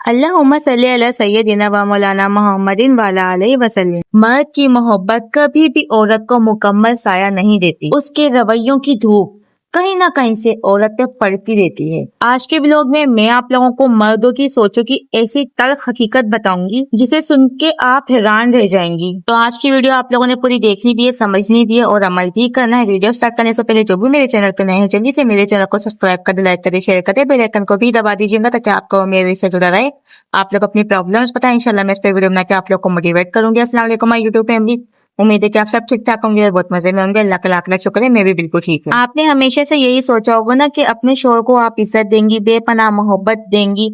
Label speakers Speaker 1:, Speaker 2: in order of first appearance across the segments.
Speaker 1: اللہم صلی علی سیدنا و مولانا محمد وعلی علیہ وسلم۔ مرد کی محبت کبھی بھی عورت کو مکمل سایہ نہیں دیتی، اس کے رویوں کی دھوپ کہیں نہ کہیں سے عورت پہ پڑتی رہتی ہے۔ آج کے ولاگ میں آپ لوگوں کو مردوں کی سوچوں کی ایسی تلخ حقیقت بتاؤں گی جسے سن کے آپ حیران رہ جائیں گی۔ تو آج کی ویڈیو آپ لوگوں نے پوری دیکھنی بھی ہے، سمجھنی بھی ہے اور عمل بھی کرنا ہے۔ ویڈیو سٹارٹ کرنے سے پہلے جو بھی میرے چینل پہ نئے ہیں جلدی سے میرے چینل کو سبسکرائب کر دے، لائک کر دے، شیئر کر دے، بیل آئیکن کو بھی دبا دیجیے گا تاکہ آپ کو میرے سے جڑا رہے۔ آپ لوگ اپنی پرابلمس بتائیں، انشاءاللہ میں اس پہ ویڈیو بنا کے آپ لوگ کو موٹیویٹ کروں گی۔ السلام علیکم مائی یوٹیوب فیملی، امید ہے کہ آپ سب ٹھیک ٹھاک ہوں گے اور بہت مزے میں ہوں گے۔ اللہ کا لاکھ لاکھ شکر ہے، میں بھی بالکل ٹھیک ہوں۔ آپ نے ہمیشہ سے یہی سوچا ہوگا نا کہ اپنے شوہر کو آپ عزت دیں گی، بے پناہ محبت دیں گی،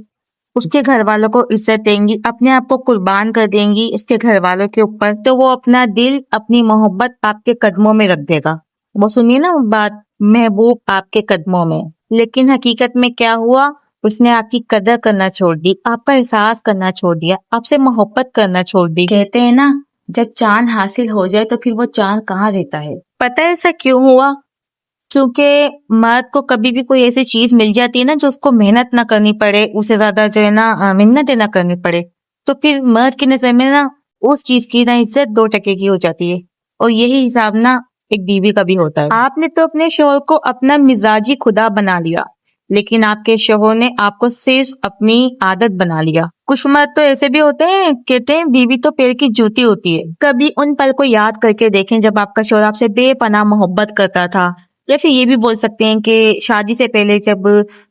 Speaker 1: اس کے گھر والوں کو عزت دیں گی، اپنے آپ کو قربان کر دیں گی اس کے گھر والوں کے اوپر، تو وہ اپنا دل، اپنی محبت آپ کے قدموں میں رکھ دے گا۔ وہ سنیے نا بات، محبوب آپ کے قدموں میں۔ لیکن حقیقت میں کیا ہوا؟ اس نے آپ کی قدر کرنا چھوڑ دی، آپ کا احساس کرنا چھوڑ دیا، آپ سے محبت کرنا چھوڑ دی۔ کہتے ہیں نا جب چاند حاصل ہو جائے تو پھر وہ چاند کہاں رہتا ہے۔ پتہ ہے ایسا کیوں ہوا؟ کیونکہ مرد کو کبھی بھی کوئی ایسی چیز مل جاتی ہے نا جو اس کو محنت نہ کرنی پڑے، اسے زیادہ جو ہے نا منتیں نہ کرنی پڑے، تو پھر مرد کی نظر میں نا اس چیز کی نا عزت 2 ٹکے کی ہو جاتی ہے۔ اور یہی حساب نا ایک بیوی کا بھی ہوتا ہے۔ آپ نے تو اپنے شوہر کو اپنا مزاجی خدا بنا لیا، لیکن آپ کے شوہر نے آپ کو صرف اپنی عادت بنا لیا۔ کچھ مرد تو ایسے بھی ہوتے ہیں، کہتے ہیں بیوی تو پیر کی جوتی ہوتی ہے۔ کبھی ان پل کو یاد کر کے دیکھیں جب آپ کا شوہر آپ سے بے پناہ محبت کرتا تھا، یا پھر یہ بھی بول سکتے ہیں کہ شادی سے پہلے جب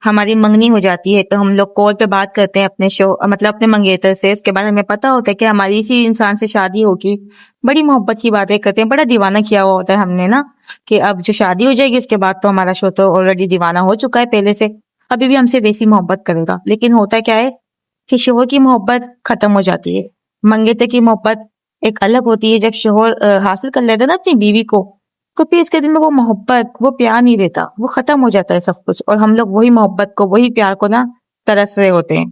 Speaker 1: ہماری منگنی ہو جاتی ہے تو ہم لوگ کال پہ بات کرتے ہیں اپنے مطلب اپنے منگیتر سے، اس کے بعد ہمیں پتا ہوتا ہے کہ ہماری اسی انسان سے شادی ہوگی، بڑی محبت کی باتیں کرتے ہیں، بڑا دیوانہ کیا ہوا ہوتا ہے ہم نے نا، کہ اب جو شادی ہو جائے گی اس کے بعد تو ہمارا شوہر تو آلریڈی دیوانہ ہو چکا ہے پہلے سے، ابھی بھی ہم سے ویسی محبت کرے گا۔ لیکن ہوتا کیا ہے کہ شوہر کی محبت ختم ہو جاتی ہے، منگیتر کی محبت ایک الگ ہوتی ہے۔ جب شوہر حاصل کر لیتا نا اپنی بیوی کو، تو پھر اس کے دل میں وہ محبت، وہ پیار نہیں رہتا، وہ ختم ہو جاتا ہے سب کچھ، اور ہم لوگ وہی محبت کو، وہی پیار کو نا ترس رہے ہوتے ہیں۔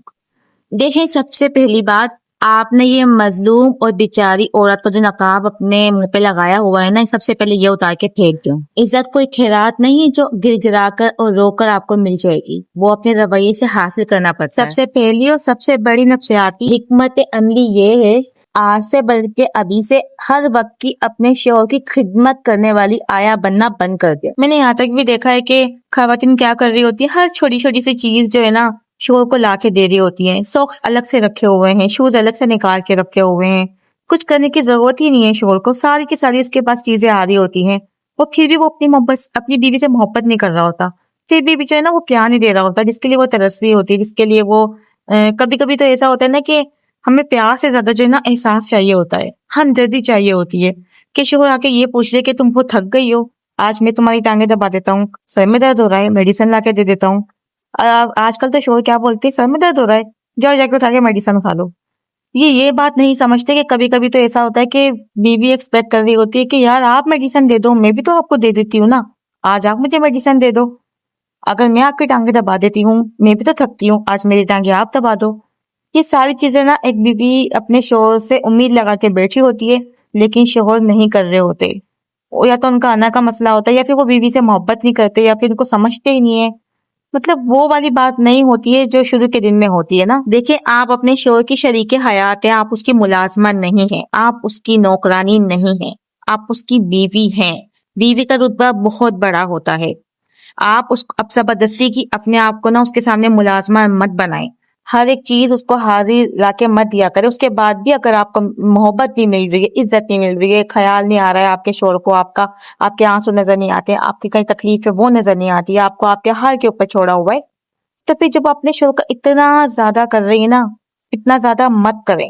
Speaker 1: دیکھیں سب سے پہلی بات، آپ نے یہ مظلوم اور بیچاری عورت کو جو نقاب اپنے منہ پہ لگایا ہوا ہے نا، سب سے پہلے یہ اتار کے پھینک دو۔ عزت کوئی خیرات نہیں ہے جو گر گرا کر اور رو کر آپ کو مل جائے گی، وہ اپنے رویے سے حاصل کرنا پڑتا ہے۔ سب سے پہلی اور سب سے بڑی نفسیاتی حکمت عملی یہ ہے، آج سے بلکہ ابھی سے ہر وقت کی اپنے شوہر کی خدمت کرنے والی آیا بننا بند کر دیا۔ میں نے یہاں تک بھی دیکھا ہے کہ خواتین کیا کر رہی ہوتی ہے، ہر چھوٹی چھوٹی سی چیز جو ہے نا شوہر کو لا کے دے رہی ہوتی ہیں، ساکس الگ سے رکھے ہوئے ہیں، شوز الگ سے نکال کے رکھے ہوئے ہیں، کچھ کرنے کی ضرورت ہی نہیں ہے شوہر کو، ساری کی ساری اس کے پاس چیزیں آ رہی ہوتی ہیں، اور پھر بھی وہ اپنی بیوی سے محبت نہیں کر رہا ہوتا، پھر بھی جو ہے نا وہ پیار نہیں دے رہا ہوتا جس کے لیے وہ ترس رہی ہوتی ہے، جس کے لیے وہ کبھی کبھی تو ایسا ہوتا ہے نا کہ ہمیں پیار سے زیادہ جو ہے نا احساس چاہیے ہوتا ہے، ہمدردی چاہیے ہوتی ہے، کہ شوہر آ کے یہ پوچھ رہے کہ تم کو تھک گئی ہو، آج میں تمہاری ٹانگیں دبا دیتا ہوں، سر میں درد ہو رہا ہے میڈیسن لا کے دے دیتا ہوں۔ آج کل تو شوہر کیا بولتے ہیں، سر میں درد ہو رہا ہے جاؤ جا کے اٹھا کے میڈیسن کھا لو۔ یہ بات نہیں سمجھتے کہ کبھی کبھی تو ایسا ہوتا ہے کہ بیوی ایکسپیکٹ کر رہی ہوتی ہے کہ یار آپ میڈیسن دے دو، میں بھی تو آپ کو دے دیتی ہوں نا، آج آپ مجھے میڈیسن دے دو، اگر میں آپ کی ٹانگیں دبا دیتی ہوں، میں بھی تو تھکتی ہوں، آج میری ٹانگیں آپ دبا دو۔ یہ ساری چیزیں نا ایک بیوی اپنے شوہر سے امید لگا کے بیٹھی ہوتی ہے، لیکن شوہر نہیں کر رہے ہوتے، یا تو ان کا آنا کا مسئلہ ہوتا ہے، یا پھر وہ بیوی سے محبت نہیں کرتے، یا پھر ان کو سمجھتے ہی نہیں ہے، مطلب وہ والی بات نہیں ہوتی ہے جو شروع کے دن میں ہوتی ہے نا۔ دیکھیں آپ اپنے شوہر کی شریک حیات ہیں، آپ اس کی ملازمہ نہیں ہیں، آپ اس کی نوکرانی نہیں ہیں، آپ اس کی بیوی ہیں۔ بیوی کا رتبہ بہت بڑا ہوتا ہے، آپ اب زبردستی کی اپنے آپ کو نا اس کے سامنے ملازمہ مت بنائیں، ہر ایک چیز اس کو حاضر لا کے مت دیا کرے، اس کے بعد بھی اگر آپ کو محبت نہیں مل رہی ہے، عزت نہیں مل رہی ہے، خیال نہیں آ رہا ہے آپ کے شوہر کو، آپ کے آنسو نظر نہیں آتے، آپ کی کہیں تکلیف ہے وہ نظر نہیں آتی، آپ کو آپ کے ہر کے اوپر چھوڑا ہوا ہے، تو پھر جب اپنے شوہر کا اتنا زیادہ کر رہی ہے نا، اتنا زیادہ مت کریں۔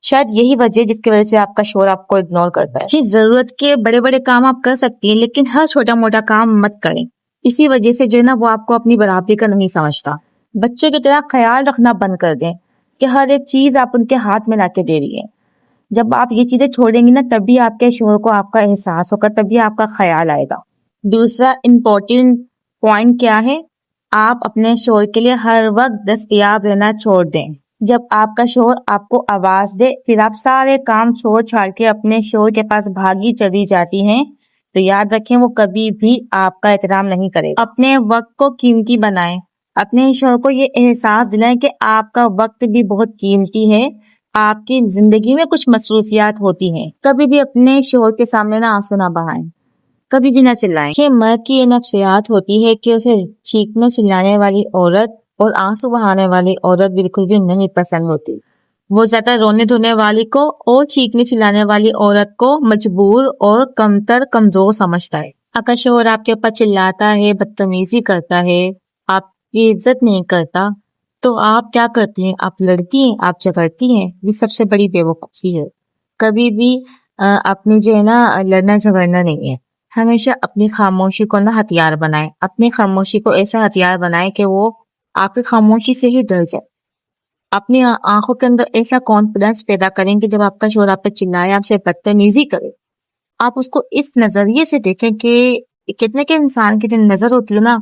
Speaker 1: شاید یہی وجہ جس کی وجہ سے آپ کا شوہر آپ کو اگنور کرتا ہے۔ ضرورت کے بڑے بڑے کام آپ کر سکتی ہیں، لیکن ہر چھوٹا موٹا کام مت کریں، اسی وجہ سے جو ہے نا وہ آپ کو اپنی برابری کا نہیں سمجھتا۔ بچے کی طرح خیال رکھنا بند کر دیں کہ ہر ایک چیز آپ ان کے ہاتھ میں لا کے دے رہی ہیں۔ جب آپ یہ چیزیں چھوڑیں گی نا، تبھی آپ کے شوہر کو آپ کا احساس ہوگا، تبھی آپ کا خیال آئے گا۔ دوسرا امپورٹنٹ پوائنٹ کیا ہے، آپ اپنے شوہر کے لیے ہر وقت دستیاب رہنا چھوڑ دیں۔ جب آپ کا شوہر آپ کو آواز دے، پھر آپ سارے کام چھوڑ چھاڑ کے اپنے شوہر کے پاس بھاگی چلی جاتی ہیں، تو یاد رکھیں وہ کبھی بھی آپ کا احترام نہیں کرے گا۔ اپنے وقت کو قیمتی بنائیں، اپنے شوہر کو یہ احساس دلائیں کہ آپ کا وقت بھی بہت قیمتی ہے، آپ کی زندگی میں کچھ مصروفیات ہوتی ہیں۔ کبھی بھی اپنے شوہر کے سامنے نہ آنسو نہ بہائیں، کبھی بھی نہ چلائیں۔ کہ مرد کی یہ نفسیات ہوتی ہے کہ اسے چیخنے چلانے والی عورت اور آنسو بہانے والی عورت بالکل بھی نہیں پسند ہوتی۔ وہ زیادہ رونے دھونے والی کو اور چیخنے چلانے والی عورت کو مجبور اور کمتر کمزور سمجھتا ہے۔ اگر شوہر آپ کے اوپر چلاتا ہے، بدتمیزی کرتا ہے، آپ کی عزت نہیں کرتا، تو آپ کیا کرتی ہیں؟ آپ لڑتی ہیں، آپ جھگڑتی ہیں۔ یہ سب سے بڑی بے وقوفی ہے۔ کبھی بھی اپنی جو ہے نا لڑنا جھگڑنا نہیں ہے، ہمیشہ اپنی خاموشی کو نا ہتھیار بنائیں، اپنی خاموشی کو ایسا ہتھیار بنائیں کہ وہ آپ کی خاموشی سے ہی ڈر جائے۔ اپنی آنکھوں کے اندر ایسا کانفیڈنس پیدا کریں کہ جب آپ کا شوہر آپ پہ چلائے، آپ سے بدتمیزی کرے، آپ اس کو اس نظریے سے دیکھیں کہ کتنے کے انسان کی جو نظر ہوتی ہے نا،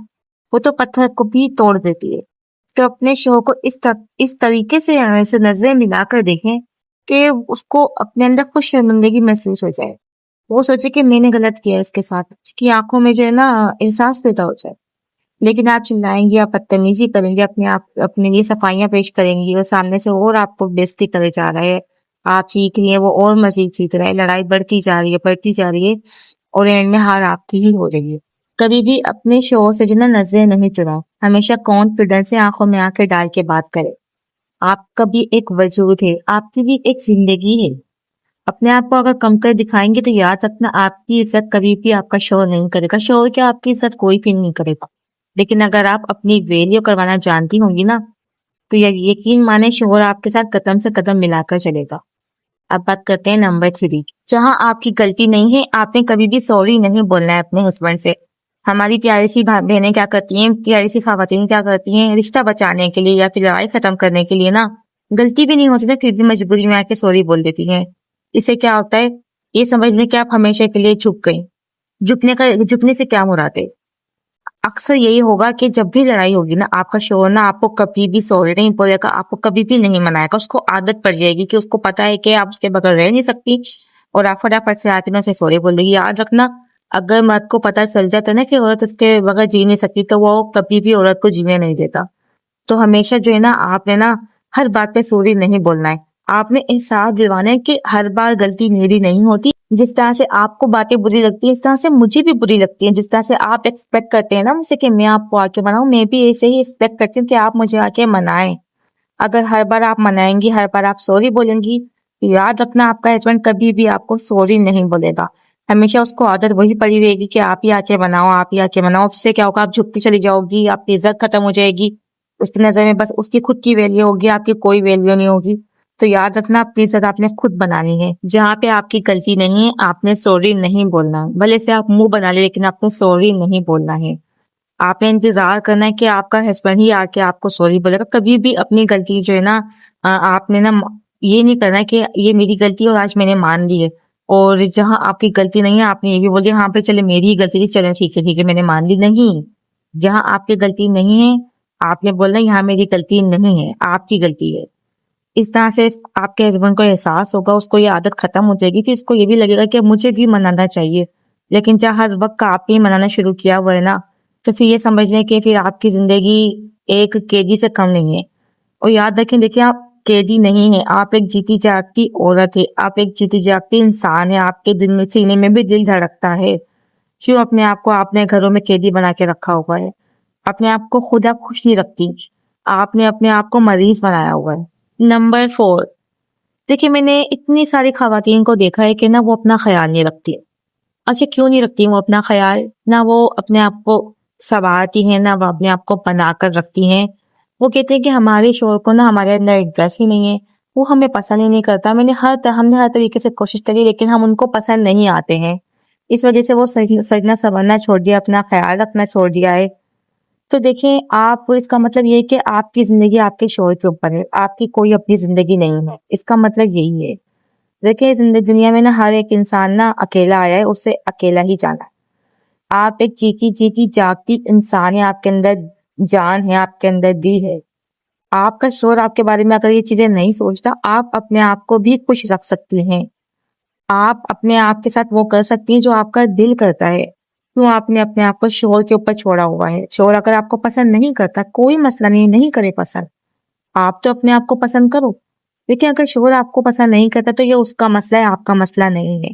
Speaker 1: وہ تو پتھر کو بھی توڑ دیتی ہے۔ تو اپنے شوہر کو اس طریقے سے ایسے نظریں ملا کر دیکھیں کہ اس کو اپنے اندر خوش شرمندگی محسوس ہو جائے، وہ سوچے کہ میں نے غلط کیا اس کے ساتھ، اس کی آنکھوں میں جو ہے نا احساس پیدا ہو جائے۔ لیکن آپ چلائیں گے، آپ بدتمیزی کریں گے، اپنے لیے صفائیاں پیش کریں گی اور سامنے سے اور آپ کو بےزتی کرے جا رہے ہیں، آپ چیخ رہی ہیں، وہ اور مزید چیخ رہا ہے، لڑائی بڑھتی جا رہی ہے اور اینڈ میں ہار آپ کی ہی ہو رہی ہے۔ کبھی بھی اپنے شوہر سے جو نا نظریں نہیں چرائیں، ہمیشہ کانفیڈنس سے آنکھوں میں آنکھیں ڈال کے بات کرے۔ آپ کا بھی ایک وجود ہے، آپ کی بھی ایک زندگی ہے۔ اپنے آپ کو اگر کمتر دکھائیں گے تو یاد رکھنا، آپ کی عزت کبھی بھی آپ کا شوہر نہیں کرے گا، شوہر کیا آپ کی عزت کوئی بھی نہیں کرے گا۔ لیکن اگر آپ اپنی ویلیو کروانا جانتی ہوں گی نا، تو یقین مانے شوہر آپ کے ساتھ قدم سے قدم ملا کر چلے گا۔ اب بات کرتے ہیں نمبر 3، جہاں آپ کی غلطی نہیں ہے، آپ نے کبھی بھی سوری نہیں بولنا ہے اپنے ہسبینڈ سے۔ ہماری پیاری سی بہنیں کیا کرتی ہیں، پیاری سی خواتین کیا کرتی ہیں، رشتہ بچانے کے لیے یا پھر لڑائی ختم کرنے کے لیے نا، غلطی بھی نہیں ہوتی نا پھر بھی مجبوری میں آ کے سوری بول دیتی ہیں۔ اس سے کیا ہوتا ہے، یہ سمجھ لیں کہ آپ ہمیشہ کے لیے جھک گئیں۔ جھکنے سے کیا مراد ہے؟ اکثر یہی ہوگا کہ جب بھی لڑائی ہوگی نا، آپ کا شوہر نا آپ کو کبھی بھی سوری نہیں بولے گا، آپ کو کبھی بھی نہیں منائے گا، اس کو عادت پڑ جائے گی کہ اس کو پتا ہے کہ آپ اس کے بغیر رہ نہیں سکتی، اور آپ فٹافٹ سے آتی میں اسے سوری بول رہی ہے۔ یاد رکھنا، اگر مرد کو پتا چل جاتا نا کہ عورت اس کے بغیر جی نہیں سکتی، تو وہ کبھی بھی عورت کو جینے نہیں دیتا۔ تو ہمیشہ جو ہے نا آپ نے نا ہر بات پہ سوری نہیں بولنا ہے، آپ نے احساس دلوانا ہے کہ ہر بار غلطی میری نہیں ہوتی، جس طرح سے آپ کو باتیں بری لگتی ہیں اس طرح سے مجھے بھی بری لگتی ہیں، جس طرح سے آپ ایکسپیکٹ کرتے ہیں نا مجھ سے کہ میں آپ کو آ کے مناؤں، میں بھی ایسے ہی ایکسپیکٹ کرتی ہوں کہ آپ مجھے آ کے منائیں۔ اگر ہر بار آپ منائیں گی، ہر بار آپ سوری بولیں گی، یاد رکھنا آپ کا ہسبینڈ کبھی بھی آپ کو سوری نہیں بولے گا، ہمیشہ اس کو عادت وہی پڑی رہے گی کہ آپ ہی آ کے مناؤ، آپ ہی آ کے مناؤ۔ اس سے کیا ہوگا، آپ جھکتی چلی جاؤ گی، آپ کی عزت ختم ہو جائے گی، اس کی نظر میں بس اس کی خود کی ویلیو ہوگی، آپ کی کوئی ویلیو نہیں ہوگی۔ تو یاد رکھنا، اپنی عزت آپ نے خود بنانی ہے۔ جہاں پہ آپ کی غلطی نہیں ہے، آپ نے سوری نہیں بولنا، بھلے سے آپ منہ بنا لے لیکن آپ نے سوری نہیں بولنا ہے۔ آپ نے انتظار کرنا ہے کہ آپ کا ہسبینڈ ہی آ کے آپ کو سوری بولے گا۔ کبھی بھی اپنی غلطی جو ہے نا آپ نے نا یہ نہیں کرنا کہ یہ میری غلطی اور آج میں نے مان لی ہے، اور جہاں آپ کی غلطی نہیں ہے آپ نے یہ بھی بول دیا ہاں پہ چلے میری ہی غلطی تھی، چلے ٹھیک ہے میں نے مان لی۔ نہیں، جہاں آپ کی غلطی نہیں ہے آپ نے بولنا یہاں میری غلطی نہیں ہے، آپ کی غلطی ہے۔ اس طرح سے آپ کے ہسبینڈ کو احساس ہوگا، اس کو یہ عادت ختم ہو جائے گی کہ اس کو یہ بھی لگے گا کہ مجھے بھی منانا چاہیے۔ لیکن جہاں ہر وقت آپ نے منانا شروع کیا ہوا ہے نا، تو پھر یہ سمجھ لیں کہ پھر آپ کی زندگی ایک قیدی سے کم نہیں ہے۔ اور یاد رکھیں، دیکھیں آپ قیدی نہیں ہے، آپ ایک جیتی جاگتی عورت ہے، آپ ایک جیتی جاگتی انسان ہے، آپ کے دل میں سینے میں بھی دل دھڑکتا ہے۔ کیوں اپنے آپ کو آپ نے گھروں میں قیدی بنا کے رکھا ہوا ہے؟ اپنے آپ کو خدا خوش نہیں رکھتی، آپ نے اپنے آپ کو مریض بنایا ہوا ہے۔ نمبر 4، دیکھیں میں نے اتنی ساری خواتین کو دیکھا ہے کہ نا وہ اپنا خیال نہیں رکھتی۔ اچھا کیوں نہیں رکھتی وہ اپنا خیال؟ نہ وہ اپنے آپ کو سنوارتی ہیں، نہ وہ اپنے آپ کو بنا کر رکھتی ہیں۔ وہ کہتے ہیں کہ ہمارے شوہر کو نا ہمارے اندر انٹرسٹ ہی نہیں ہے، وہ ہمیں پسند ہی نہیں کرتا۔ ہم نے ہر طریقے سے کوشش کری لیکن ہم ان کو پسند نہیں آتے ہیں، اس وجہ سے وہ سجنا سنورنا چھوڑ دیا، اپنا خیال رکھنا چھوڑ دیا ہے۔ تو دیکھیں آپ، اس کا مطلب یہ ہے کہ آپ کی زندگی آپ کے شوہر کے اوپر ہے، آپ کی کوئی اپنی زندگی نہیں ہے، اس کا مطلب یہی ہے۔ دیکھیں دنیا میں نا ہر ایک انسان نا اکیلا آیا ہے، اسے اکیلا ہی جانا ہے۔ آپ ایک جیتی جاگتی انسان ہے، آپ کے اندر جان ہے، آپ کے اندر دل ہے۔ آپ کا شوہر آپ کے بارے میں اگر یہ چیزیں نہیں سوچتا، آپ اپنے آپ کو بھی خوش رکھ سکتی ہیں، آپ اپنے آپ کے ساتھ وہ کر سکتی ہیں جو آپ کا دل کرتا ہے۔ کیوں آپ نے اپنے آپ کو شوہر کے اوپر چھوڑا ہوا ہے؟ شوہر اگر آپ کو پسند نہیں کرتا کوئی مسئلہ نہیں کرے پسند، آپ تو اپنے آپ کو پسند کرو. لیکن اگر شوہر آپ کو پسند نہیں کرتا تو یہ اس کا مسئلہ ہے، آپ کا مسئلہ نہیں ہے.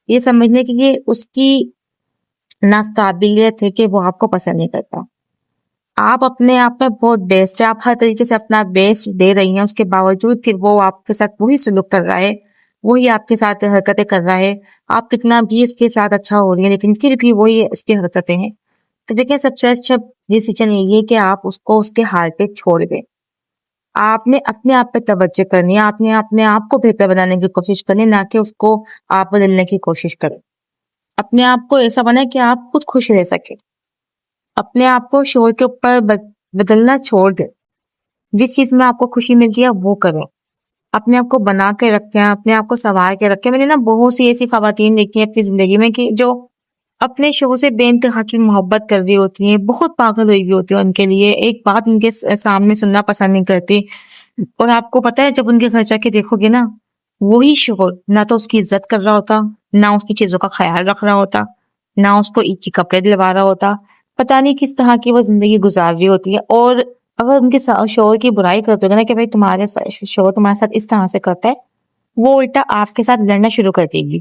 Speaker 1: یہ سمجھنے کہ یہ اس کی ناقابلیت ہے کہ وہ آپ کو پسند نہیں کرتا. آپ اپنے آپ میں بہت بیسٹ ہے، آپ ہر طریقے سے اپنا بیسٹ دے رہی ہیں، اس کے باوجود پھر وہ آپ کے ساتھ وہی سلوک کر رہا ہے، وہی آپ کے ساتھ حرکتیں کر رہا ہے. آپ کتنا بھی اس کے ساتھ اچھا ہو رہی ہیں لیکن پھر بھی وہی اس کی حرکتیں ہیں. تو دیکھیں سب سے اچھا ڈیسیجن یہی ہے کہ آپ اس کو اس کے حال پہ چھوڑ دیں. آپ نے اپنے آپ پہ توجہ کرنی ہے، آپ نے اپنے آپ کو بہتر بنانے کی کوشش کرنی، نہ کہ اس کو آپ بدلنے کی کوشش کریں. اپنے آپ کو ایسا بنا کہ آپ خود خوش رہ سکیں. اپنے آپ کو شوہر کے اوپر بدلنا چھوڑ دیں. جس چیز میں آپ کو خوشی ملتی ہے وہ کریں. اپنے آپ کو بنا کے رکھیں، اپنے آپ کو سنوار کے رکھیں. میں نے بہت سی ایسی خواتین دیکھی ہیں اپنی زندگی میں کہ جو اپنے شوہر سے بے انتہا کی محبت کر رہی ہوتی ہیں، بہت پاگل ہوئی ہوتی ہے ان کے لیے، ایک بات ان کے سامنے سننا پسند نہیں کرتی. اور آپ کو پتا ہے جب ان کے گھر جا کے دیکھو گے نا، وہی شوہر نہ تو اس کی عزت کر رہا ہوتا، نہ اس کی چیزوں کا خیال رکھ رہا ہوتا، نہ اس کو عید کے کپڑے دلوا رہا ہوتا. پتہ نہیں کس طرح کی وہ زندگی گزار رہی ہوتی ہے. اور اگر ان کے شوہر کی برائی کرتے ہوگا نا کہ بھائی تمہارے شوہر تمہارے ساتھ اس طرح سے کرتا ہے، وہ الٹا آپ کے ساتھ لڑنا شروع کر دے گی.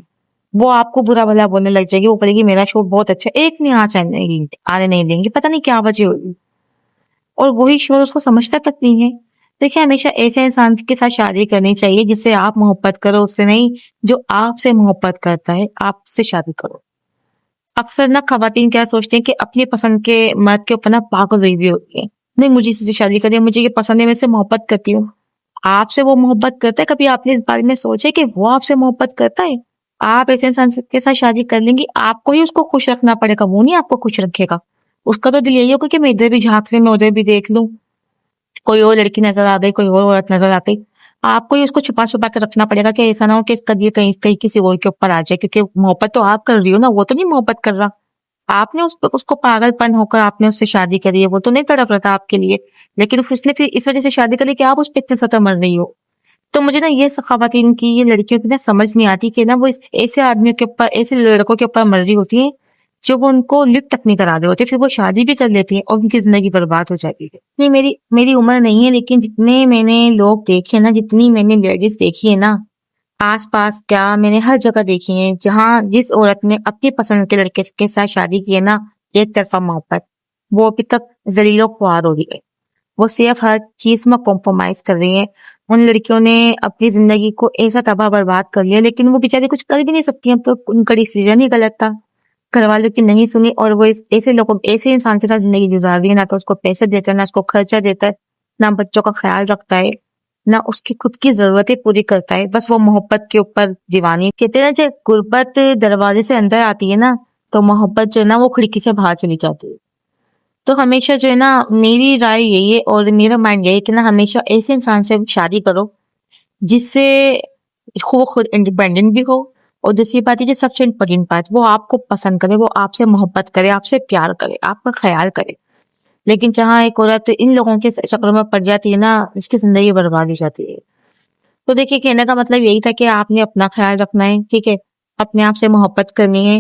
Speaker 1: وہ آپ کو برا بھلا بولنے لگ جائے گی، وہ بولے گی میرا شوہر بہت اچھا، ایک نہیں آنے نہیں دیں گی. پتہ نہیں کیا وجہ ہوگی. اور وہی شوہر اس کو سمجھتا تک نہیں ہے. دیکھیں ہمیشہ ایسے انسان کے ساتھ شادی کرنی چاہیے جس سے آپ محبت کرو، اس سے نہیں جو آپ سے محبت کرتا ہے آپ سے شادی کرو. اکثر نہ خواتین کیا سوچتے ہیں کہ اپنی پسند کے مرد کے اوپر نہ پاگل ہوئی بھی ہوتی ہے. نہیں مجھے اسی سے شادی کرنی ہے، مجھے یہ پسند ہے، میں سے محبت کرتی ہوں. آپ سے وہ محبت کرتا ہے؟ کبھی آپ نے اس بارے میں سوچے کہ وہ آپ سے محبت کرتا ہے؟ آپ ایسے انسان کے ساتھ شادی کر لیں گی، آپ کو ہی اس کو خوش رکھنا پڑے گا، وہ نہیں آپ کو خوش رکھے گا. اس کا تو دل یہی ہوگا کہ میں ادھر بھی جھانک لوں، میں ادھر بھی دیکھ لوں، کوئی اور لڑکی نظر آ گئی، کوئی اور عورت نظر آ گئی. آپ کو ہی اس کو چھپا چھپا کے رکھنا پڑے گا کہ ایسا نہ ہو کہ اس کا دل کہیں کسی اور کے اوپر آ جائے. کیونکہ محبت تو آپ کر رہی ہو نا، وہ تو نہیں محبت کر رہا. آپ نے اس کو پاگل پن ہو کر آپ نے اس سے شادی کری ہے، وہ تو نہیں تڑپ رہا تھا آپ کے لیے، لیکن اس نے پھر اس وجہ سے شادی کری کہ آپ اس پہ اتنے سطح مر رہی ہو. تو مجھے نا یہ خواتین کی، یہ لڑکیوں کی نا سمجھ نہیں آتی کہ نا وہ ایسے آدمیوں کے اوپر، ایسے لڑکوں کے اوپر مر رہی ہوتی ہیں جو وہ ان کو لفٹ تک نہیں کرا رہے ہوتے، پھر وہ شادی بھی کر لیتی ہیں اور ان کی زندگی برباد ہو جاتی ہے. نہیں میری عمر نہیں ہے، لیکن جتنے میں نے لوگ دیکھے نا، جتنی میں نے لیڈیز دیکھی ہے نا آس پاس، کیا میں نے ہر جگہ دیکھی ہے جہاں جس عورت نے اپنی پسند کے لڑکے کے ساتھ شادی کی ہے نا، ایک طرفہ محبت، وہ ابھی تک ذلیل و خوار ہو رہی ہے. وہ صرف ہر چیز میں کمپرومائز کر رہی ہیں. ان لڑکیوں نے اپنی زندگی کو ایسا تباہ برباد کر لیا، لیکن وہ بیچاری کچھ کر بھی نہیں سکتی ہیں. تو ان کا ڈیسیژن ہی غلط تھا، گھر والوں کی نہیں سنی، اور وہ ایسے انسان کے ساتھ زندگی گزار رہی ہے، نہ تو اس کو پیسے دیتا ہے، نہ اس کو خرچہ دیتا ہے، نہ بچوں کا خیال رکھتا ہے، نہ اس کی خود کی ضرورتیں پوری کرتا ہے. بس وہ محبت کے اوپر دیوانی. کہتے ہیں جب غربت دروازے سے اندر آتی ہے نا تو محبت جو ہے نا وہ کھڑکی سے باہر چلی جاتی ہے. تو ہمیشہ جو ہے نا میری رائے یہی ہے اور میرا مائنڈ یہی ہے کہ نا ہمیشہ ایسے انسان سے شادی کرو جس سے وہ خود انڈیپینڈنٹ بھی ہو، اور دوسری بات ہے جو سب سے امپورٹنٹ بات، وہ آپ کو پسند کرے، وہ آپ سے محبت کرے، آپ سے پیار کرے، آپ کا خیال کرے. لیکن جہاں ایک عورت ان لوگوں کے چکر میں پڑ جاتی ہے نا، اس کی زندگی برباد ہو جاتی ہے. تو دیکھیے کہنے کا مطلب یہی تھا کہ آپ نے اپنا خیال رکھنا ہے، ٹھیک ہے، اپنے آپ سے محبت کرنی ہے،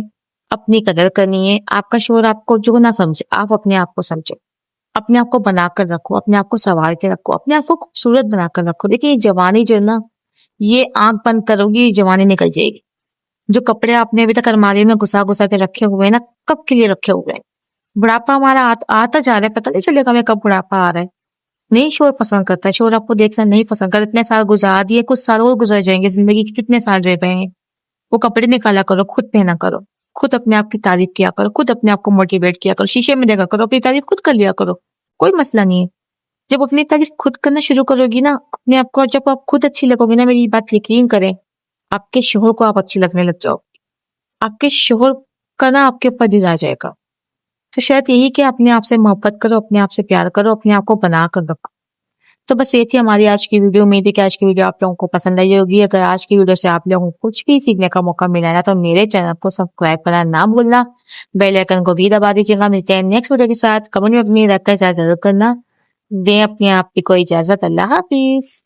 Speaker 1: اپنی قدر کرنی ہے. آپ کا شوہر آپ کو جو نہ سمجھے، آپ اپنے آپ کو سمجھے، اپنے آپ کو بنا کر رکھو، اپنے آپ کو سنوار کے رکھو، اپنے آپ کو خوبصورت بنا کر رکھو. دیکھیے یہ جوانی جو ہے نا، یہ آنکھ بند کرو گی جوانی نکل جائے گی. جو کپڑے آپ نے ابھی تک الماری میں گھسا کے رکھے ہوئے ہیں نا، کب کے لیے رکھے ہوئے ہیں؟ بڑھاپا ہمارا آتا جا رہا ہے، پتہ نہیں چلے گا ہمیں کب بڑھاپا آ رہا ہے. نہیں شوہر پسند کرتا ہے، شوہر آپ کو دیکھنا نہیں پسند کرتا. اتنے سال گزار دیے، کچھ سال اور گزر جائیں گے، زندگی کے کتنے سال رہ گئے ہیں. وہ کپڑے نکالا کرو، خود پہنا کرو، خود اپنے آپ کی تعریف کیا کرو، خود اپنے آپ کو موٹیویٹ کیا کرو، شیشے میں دیکھا کرو، اپنی تعریف خود کر لیا کرو، کوئی مسئلہ نہیں ہے. جب اپنی تعریف خود کرنا شروع کرو گی نا اپنے آپ کو، جب آپ خود اچھی لگو گی نا، میری بات یقین کریں، آپ کے شوہر کو آپ اچھی لگنے لگ جاؤ. آپ کے شوہر کا نا آپ کے اوپر دل آ جائے گا. تو شاید یہی کہ اپنے آپ سے محبت کرو، اپنے آپ سے پیار کرو، اپنے آپ کو بنا کر رکھو. تو بس یہ تھی ہماری آج کی ویڈیو. امید ہے کہ آج کی ویڈیو آپ لوگوں کو پسند آئی ہوگی. اگر آج کی ویڈیو سے آپ لوگوں کو کچھ بھی سیکھنے کا موقع ملا نا تو میرے چینل کو سبسکرائب کرنا نہ بھولنا، بیل آئیکن کو بھی دبا دیجیے گا. ملتے ہیں نیکسٹ ویڈیو کے ساتھ. کمنٹ میں اپنی رائے کا اظہار ضرور کرنا. دیں اپنے آپ کو اجازت. اللہ حافظ.